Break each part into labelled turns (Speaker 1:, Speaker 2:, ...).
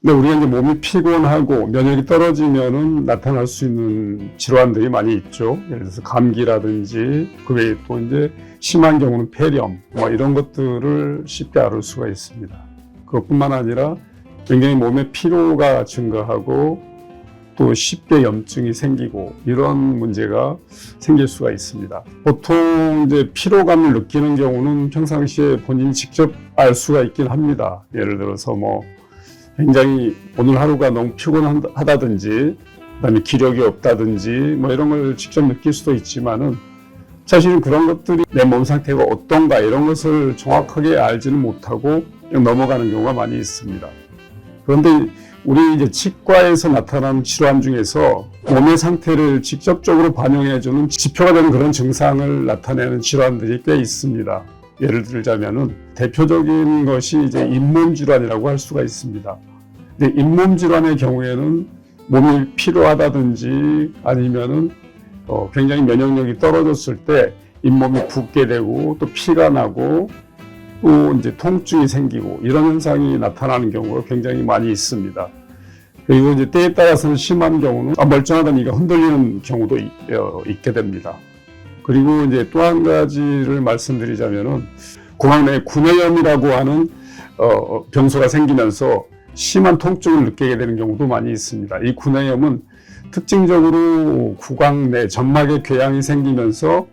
Speaker 1: 근데 우리가 이제 몸이 피곤하고 면역이 떨어지면은 나타날 수 있는 질환들이 많이 있죠. 예를 들어서 감기라든지, 그 외에 또 이제 심한 경우는 폐렴, 뭐 이런 것들을 쉽게 앓을 수가 있습니다. 그것뿐만 아니라 굉장히 몸의 피로가 증가하고 또 쉽게 염증이 생기고 이런 문제가 생길 수가 있습니다. 보통 이제 피로감을 느끼는 경우는 평상시에 본인이 직접 알 수가 있긴 합니다. 예를 들어서 뭐 굉장히 오늘 하루가 너무 피곤하다든지, 그다음에 기력이 없다든지, 뭐 이런 걸 직접 느낄 수도 있지만은 사실은 그런 것들이 내 몸 상태가 어떤가 이런 것을 정확하게 알지는 못하고 그냥 넘어가는 경우가 많이 있습니다. 그런데 우리 이제 치과에서 나타나는 질환 중에서 몸의 상태를 직접적으로 반영해주는 지표가 되는 그런 증상을 나타내는 질환들이 꽤 있습니다. 예를 들자면은 대표적인 것이 이제 잇몸 질환이라고 할 수가 있습니다. 근데 잇몸 질환의 경우에는 몸이 피로하다든지 아니면은 굉장히 면역력이 떨어졌을 때 잇몸이 붓게 되고 또 피가 나고 또 이제 통증이 생기고 이런 현상이 나타나는 경우가 굉장히 많이 있습니다. 그리고 이제 때에 따라서는 심한 경우는 멀쩡하던 이가 흔들리는 경우도 있게 됩니다. 그리고 이제 또 한 가지를 말씀드리자면은 구강 내에 구내염이라고 하는 병소가 생기면서 심한 통증을 느끼게 되는 경우도 많이 있습니다. 이 구내염은 특징적으로 구강 내 점막에 궤양이 생기면서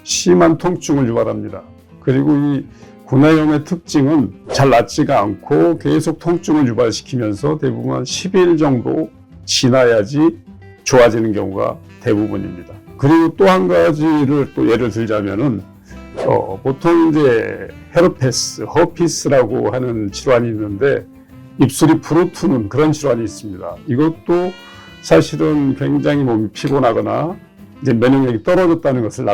Speaker 1: 심한 통증을 유발합니다. 그리고 이 구내염의 특징은 잘 낫지가 않고 계속 통증을 유발시키면서 대부분 한 10일 정도 지나야지 좋아지는 경우가 대부분입니다. 그리고 또 한 가지를 또 예를 들자면은 보통 이제 헤르페스, 허피스라고 하는 질환이 있는데 입술이 부르트는 그런 질환이 있습니다. 이것도 사실은 굉장히 몸이 피곤하거나 이제 면역력이 떨어졌다는 것을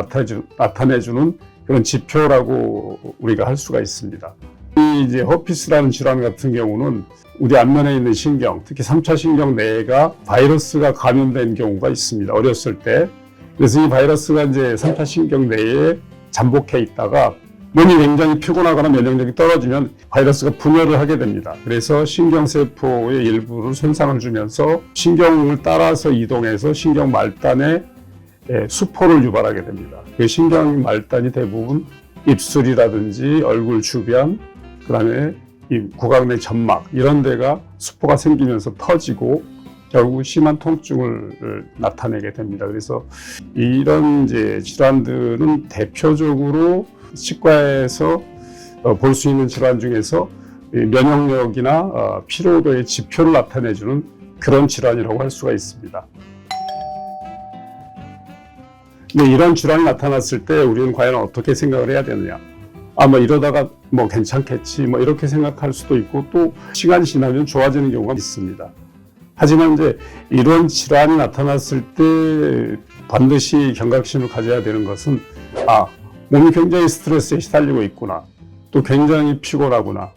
Speaker 1: 나타내주는 그런 지표라고 우리가 할 수가 있습니다. 이 이제 허피스라는 질환 같은 경우는 우리 안면에 있는 신경, 특히 3차 신경 내가 바이러스가 감염된 경우가 있습니다. 어렸을 때. 그래서 이 바이러스가 이제 3차 신경 내에 잠복해 있다가 몸이 굉장히 피곤하거나 면역력이 떨어지면 바이러스가 분열을 하게 됩니다. 그래서 신경세포의 일부를 손상을 주면서 신경을 따라서 이동해서 신경 말단에 수포를 유발하게 됩니다. 그 신경 말단이 대부분 입술이라든지 얼굴 주변, 그 다음에 이 구강 내 점막 이런 데가 수포가 생기면서 터지고 결국 심한 통증을 나타내게 됩니다. 그래서 이런 이제 질환들은 대표적으로 치과에서 볼 수 있는 질환 중에서 면역력이나 피로도의 지표를 나타내주는 그런 질환이라고 할 수가 있습니다. 근데 이런 질환이 나타났을 때 우리는 과연 어떻게 생각을 해야 되느냐? 뭐 이러다가 뭐 괜찮겠지, 뭐 이렇게 생각할 수도 있고 또 시간이 지나면 좋아지는 경우가 있습니다. 하지만 이제 이런 질환이 나타났을 때 반드시 경각심을 가져야 되는 것은 몸이 굉장히 스트레스에 시달리고 있구나. 또 굉장히 피곤하구나.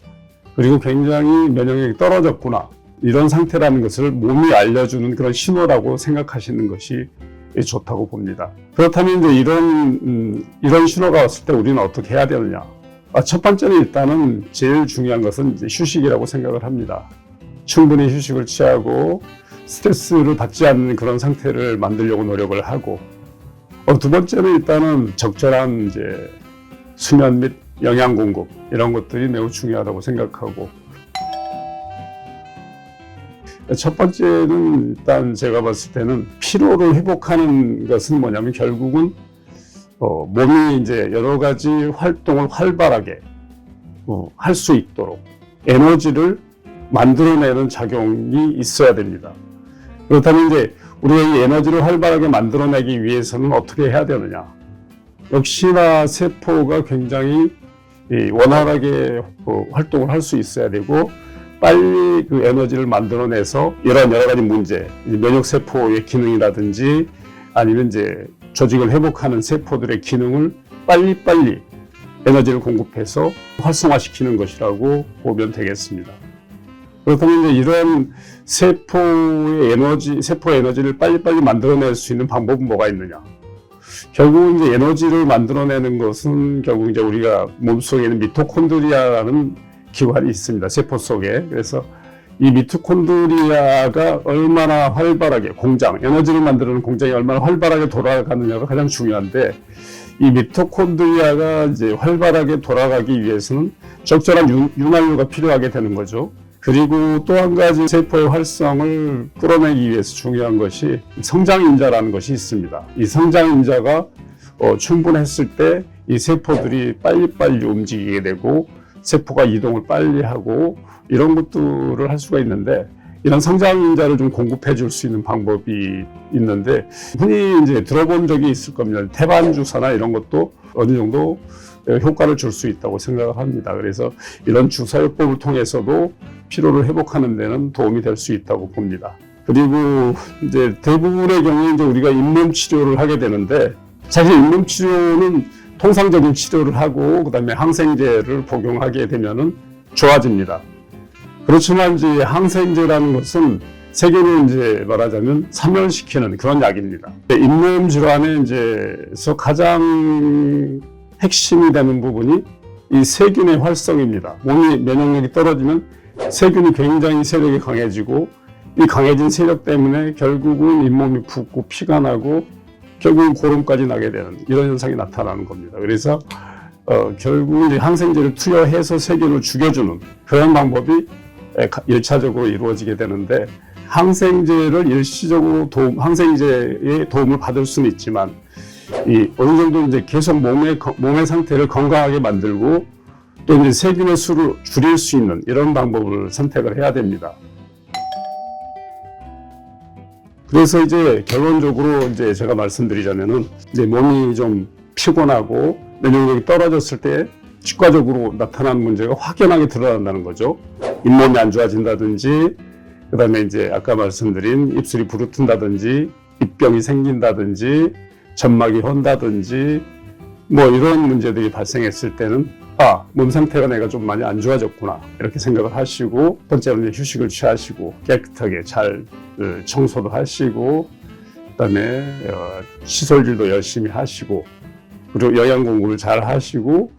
Speaker 1: 그리고 굉장히 면역력이 떨어졌구나. 이런 상태라는 것을 몸이 알려주는 그런 신호라고 생각하시는 것이 좋다고 봅니다. 그렇다면 이제 이런 신호가 왔을 때 우리는 어떻게 해야 되느냐? 첫 번째는 일단은 제일 중요한 것은 이제 휴식이라고 생각을 합니다. 충분히 휴식을 취하고 스트레스를 받지 않는 그런 상태를 만들려고 노력을 하고, 두 번째는 일단은 적절한 이제 수면 및 영양 공급 이런 것들이 매우 중요하다고 생각하고, 첫 번째는 일단 제가 봤을 때는 피로를 회복하는 것은 뭐냐면 결국은 몸이 이제 여러 가지 활동을 활발하게 할 수 있도록 에너지를 만들어내는 작용이 있어야 됩니다. 그렇다면 이제 우리가 이 에너지를 활발하게 만들어내기 위해서는 어떻게 해야 되느냐? 역시나 세포가 굉장히 원활하게 활동을 할 수 있어야 되고 빨리 그 에너지를 만들어내서 이런 여러 가지 문제, 면역세포의 기능이라든지 아니면 이제 조직을 회복하는 세포들의 기능을 빨리빨리 에너지를 공급해서 활성화시키는 것이라고 보면 되겠습니다. 그렇다면 이제 이런 세포의 에너지를 빨리빨리 만들어낼 수 있는 방법은 뭐가 있느냐? 결국 이제 에너지를 만들어내는 것은 결국 이제 우리가 몸속에 있는 미토콘드리아라는 기관이 있습니다. 세포 속에. 그래서 이 미토콘드리아가 얼마나 활발하게 에너지를 만드는 공장이 얼마나 활발하게 돌아가느냐가 가장 중요한데, 이 미토콘드리아가 이제 활발하게 돌아가기 위해서는 적절한 윤활유가 필요하게 되는 거죠. 그리고 또 한 가지 세포의 활성을 끌어내기 위해서 중요한 것이 성장인자라는 것이 있습니다. 이 성장인자가 충분했을 때 이 세포들이 빨리빨리 움직이게 되고 세포가 이동을 빨리 하고 이런 것들을 할 수가 있는데, 이런 성장인자를 좀 공급해 줄 수 있는 방법이 있는데, 흔히 이제 들어본 적이 있을 겁니다. 태반 주사나 이런 것도 어느 정도 효과를 줄 수 있다고 생각을 합니다. 그래서 이런 주사요법을 통해서도 피로를 회복하는 데는 도움이 될 수 있다고 봅니다. 그리고 이제 대부분의 경우에 이제 우리가 잇몸 치료를 하게 되는데, 사실 잇몸 치료는 통상적인 치료를 하고 그다음에 항생제를 복용하게 되면은 좋아집니다. 그렇지만 이제 항생제라는 것은 세균을 이제 말하자면 사멸시키는 그런 약입니다. 잇몸 질환에 이제서 가장 핵심이 되는 부분이 이 세균의 활성입니다. 몸이 면역력이 떨어지면 세균이 굉장히 세력이 강해지고, 이 강해진 세력 때문에 결국은 잇몸이 붓고 피가 나고 결국은 고름까지 나게 되는 이런 현상이 나타나는 겁니다. 그래서 결국은 이제 항생제를 투여해서 세균을 죽여주는 그런 방법이 1차적으로 이루어지게 되는데, 항생제를 일시적으로 항생제의 도움을 받을 수는 있지만, 어느 정도 이제 계속 몸의 상태를 건강하게 만들고 또 이제 세균의 수를 줄일 수 있는 이런 방법을 선택을 해야 됩니다. 그래서 이제 결론적으로 이제 제가 말씀드리자면은, 이제 몸이 좀 피곤하고 면역력이 떨어졌을 때 직과적으로 나타나는 문제가 확연하게 드러난다는 거죠. 잇몸이 안 좋아진다든지, 그 다음에 이제 아까 말씀드린 입술이 부르튼다든지, 입병이 생긴다든지, 점막이 헌다든지, 뭐 이런 문제들이 발생했을 때는 몸 상태가 내가 좀 많이 안 좋아졌구나 이렇게 생각을 하시고, 번째로는 휴식을 취하시고 깨끗하게 잘 청소도 하시고, 그다음에 시설질도 열심히 하시고, 그리고 영양 공부를 잘 하시고,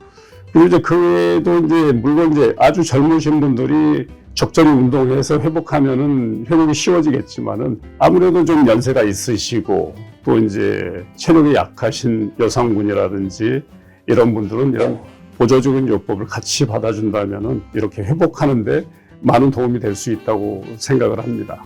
Speaker 1: 그리고 이제 그 외에도 이제 물론 이제 아주 젊으신 분들이 적절히 운동해서 회복하면은 회복이 쉬워지겠지만은, 아무래도 좀 연세가 있으시고 또 이제 체력이 약하신 여성분이라든지 이런 분들은 이런 보조적인 요법을 같이 받아준다면은 이렇게 회복하는데 많은 도움이 될 수 있다고 생각을 합니다.